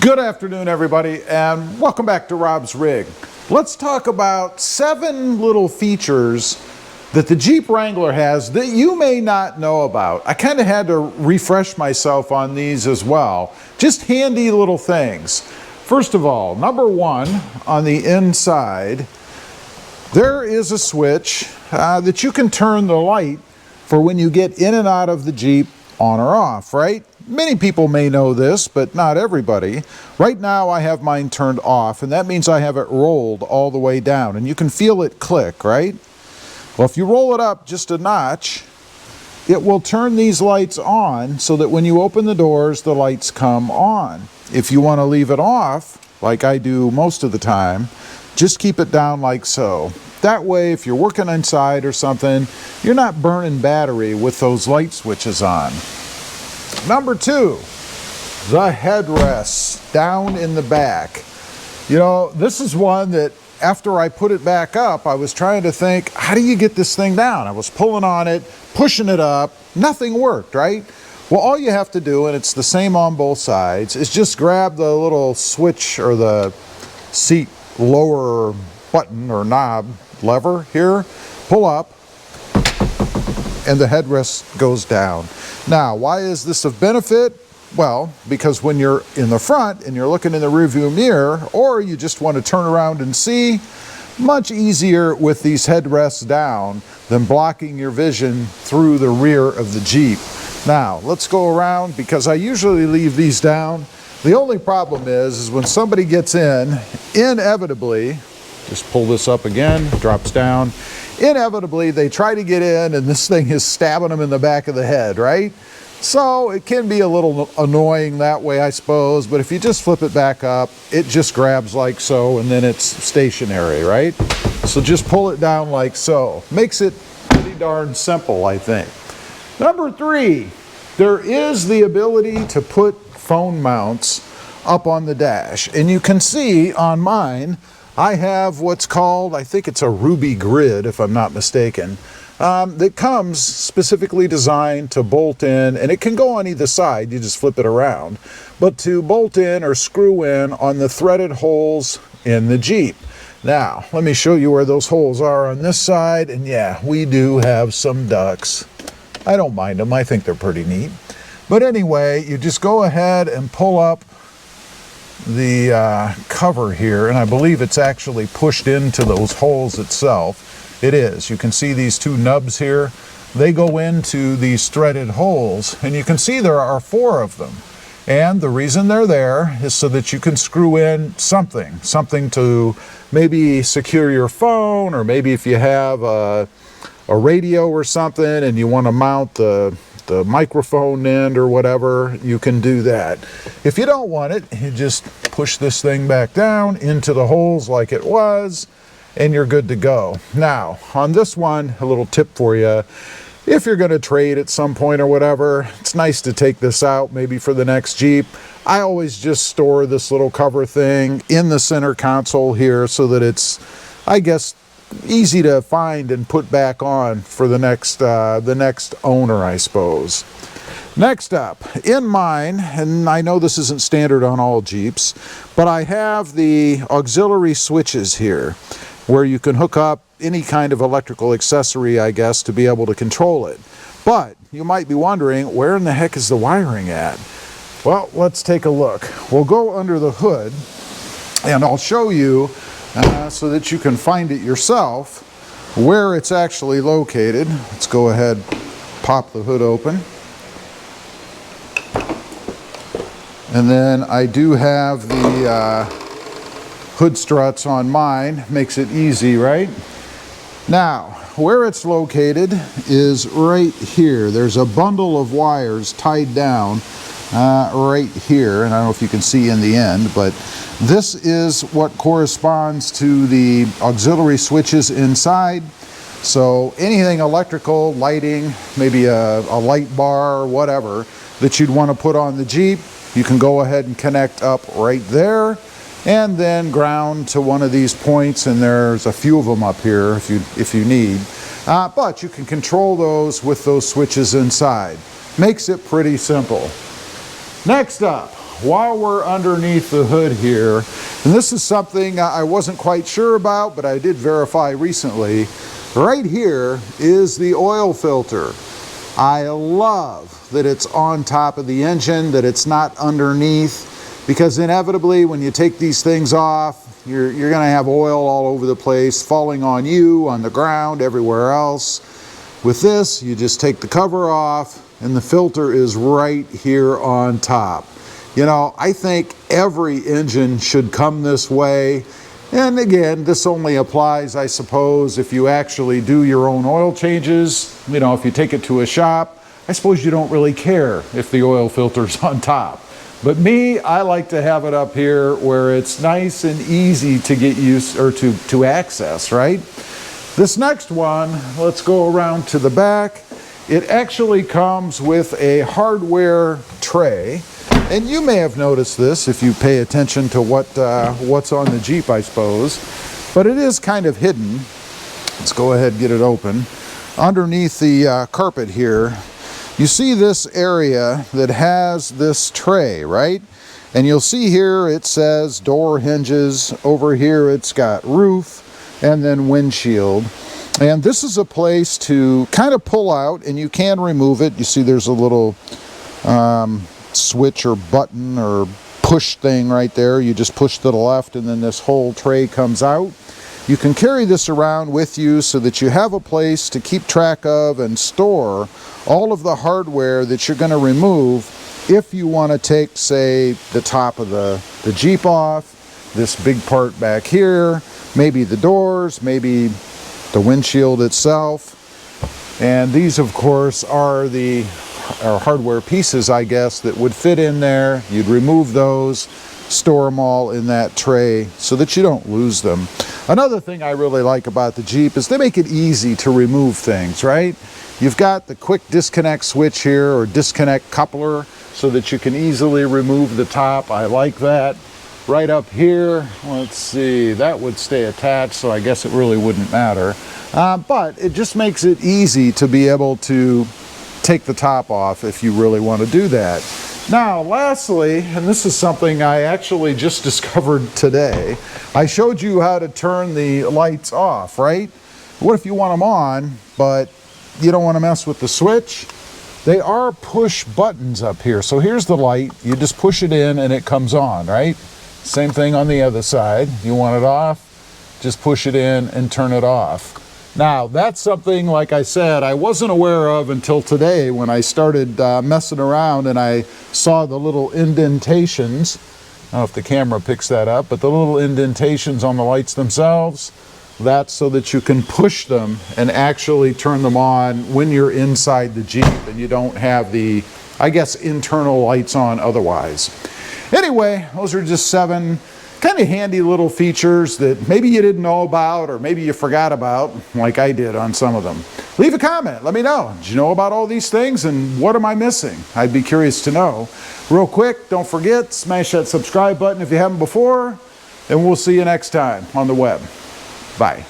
Good afternoon, everybody, and welcome back to Rob's Rig. Let's talk about 7 little features that the Jeep Wrangler has that you may not know about. I kind of had to refresh myself on these as well. Just handy little things. First of all, number 1, on the inside, there is a switch that you can turn the light for when you get in and out of the Jeep on or off, right? Many people may know this, but not everybody. Right now I have mine turned off, and that means I have it rolled all the way down, and you can feel it click, right? Well, if you roll it up just a notch, it will turn these lights on so that when you open the doors, the lights come on. If you want to leave it off, like I do most of the time, just keep it down like so. That way, if you're working inside or something, you're not burning battery with those light switches on. Number 2, the headrests down in the back. You know, this is one that after I put it back up, I was trying to think, how do you get this thing down? I was pulling on it, pushing it up, nothing worked, right? Well, all you have to do, and it's the same on both sides, is just grab the little switch or the seat lower button or knob lever here, pull up, and the headrest goes down. Now, why is this of benefit? Well, because when you're in the front and you're looking in the rearview mirror, or you just want to turn around and see, much easier with these headrests down than blocking your vision through the rear of the Jeep. Now, let's go around because I usually leave these down. The only problem is when somebody gets in, inevitably, just pull this up again, drops down. Inevitably, they try to get in and this thing is stabbing them in the back of the head, right? So it can be a little annoying that way, I suppose, but if you just flip it back up, it just grabs like so and then it's stationary, right? So just pull it down like so. Makes it pretty darn simple, I think. Number 3, there is the ability to put phone mounts up on the dash. And you can see on mine, I have what's called, I think it's a Ruby grid, if I'm not mistaken, that comes specifically designed to bolt in, and it can go on either side, you just flip it around, but to bolt in or screw in on the threaded holes in the Jeep. Now, let me show you where those holes are on this side, and yeah, we do have some ducks. I don't mind them, I think they're pretty neat. But anyway, you just go ahead and pull up the cover here, and I believe it's actually pushed into those holes itself. It is. You can see these 2 nubs here. They go into these threaded holes, and you can see there are 4 of them. And the reason they're there is so that you can screw in something to maybe secure your phone, or maybe if you have a radio or something and you want to mount the microphone end or whatever, you can do that. If you don't want it, you just push this thing back down into the holes like it was, and you're good to go. Now, on this one, a little tip for you. If you're going to trade at some point or whatever, it's nice to take this out maybe for the next Jeep. I always just store this little cover thing in the center console here so that it's, I guess, easy to find and put back on for the next owner, I suppose. Next up, in mine, and I know this isn't standard on all Jeeps, but I have the auxiliary switches here where you can hook up any kind of electrical accessory, I guess, to be able to control it. But you might be wondering, where in the heck is the wiring at? Well, let's take a look. We'll go under the hood and I'll show you so that you can find it yourself where it's actually located. Let's go ahead, pop the hood open. And then I do have the hood struts on mine. Makes it easy, right? Now, where it's located is right here. There's a bundle of wires tied down right here, and I don't know if you can see in the end, but this is what corresponds to the auxiliary switches inside. So anything electrical, lighting, maybe a light bar or whatever that you'd want to put on the Jeep, you can go ahead and connect up right there, and then ground to one of these points, and there's a few of them up here if you need. But you can control those with those switches inside. Makes it pretty simple. Next up, while we're underneath the hood here, and this is something I wasn't quite sure about, but I did verify recently, right here is the oil filter. I love that it's on top of the engine, that it's not underneath, because inevitably when you take these things off, you're going to have oil all over the place, falling on you, on the ground, everywhere else. With this, you just take the cover off, and the filter is right here on top. You know, I think every engine should come this way. And again, this only applies, I suppose, if you actually do your own oil changes. You know, if you take it to a shop, I suppose you don't really care if the oil filter's on top. But me, I like to have it up here where it's nice and easy to get used, or to access, right? This next one, let's go around to the back. It actually comes with a hardware tray, and you may have noticed this if you pay attention to what's on the Jeep, I suppose, but it is kind of hidden. Let's go ahead and get it open. Underneath the carpet here, you see this area that has this tray, right? And you'll see here it says door hinges. Over here it's got roof and then windshield. And this is a place to kind of pull out, and you can remove it. You see there's a little switch or button or push thing right there. You just push to the left and then this whole tray comes out. You can carry this around with you so that you have a place to keep track of and store all of the hardware that you're going to remove if you want to take, say, the top of the Jeep off, this big part back here, maybe the doors, maybe the windshield itself. And these, of course, are the hardware pieces, I guess, that would fit in there. You'd remove those, store them all in that tray so that you don't lose them. Another thing I really like about the Jeep is they make it easy to remove things, right? You've got the quick disconnect switch here, or disconnect coupler, so that you can easily remove the top. I like that. Right up here, let's see, that would stay attached, so I guess it really wouldn't matter. But it just makes it easy to be able to take the top off if you really want to do that. Now, lastly, and this is something I actually just discovered today, I showed you how to turn the lights off, right? What if you want them on, but you don't want to mess with the switch? They are push buttons up here. So here's the light, you just push it in and it comes on, right? Same thing on the other side. You want it off, just push it in and turn it off. Now, that's something, like I said, I wasn't aware of until today when I started messing around and I saw the little indentations. I don't know if the camera picks that up, but the little indentations on the lights themselves, that's so that you can push them and actually turn them on when you're inside the Jeep and you don't have the, I guess, internal lights on otherwise. Anyway, those are just 7 kind of handy little features that maybe you didn't know about, or maybe you forgot about, like I did on some of them. Leave a comment, let me know. Did you know about all these things, and what am I missing? I'd be curious to know. Real quick, don't forget, smash that subscribe button if you haven't before, and we'll see you next time on the web. Bye.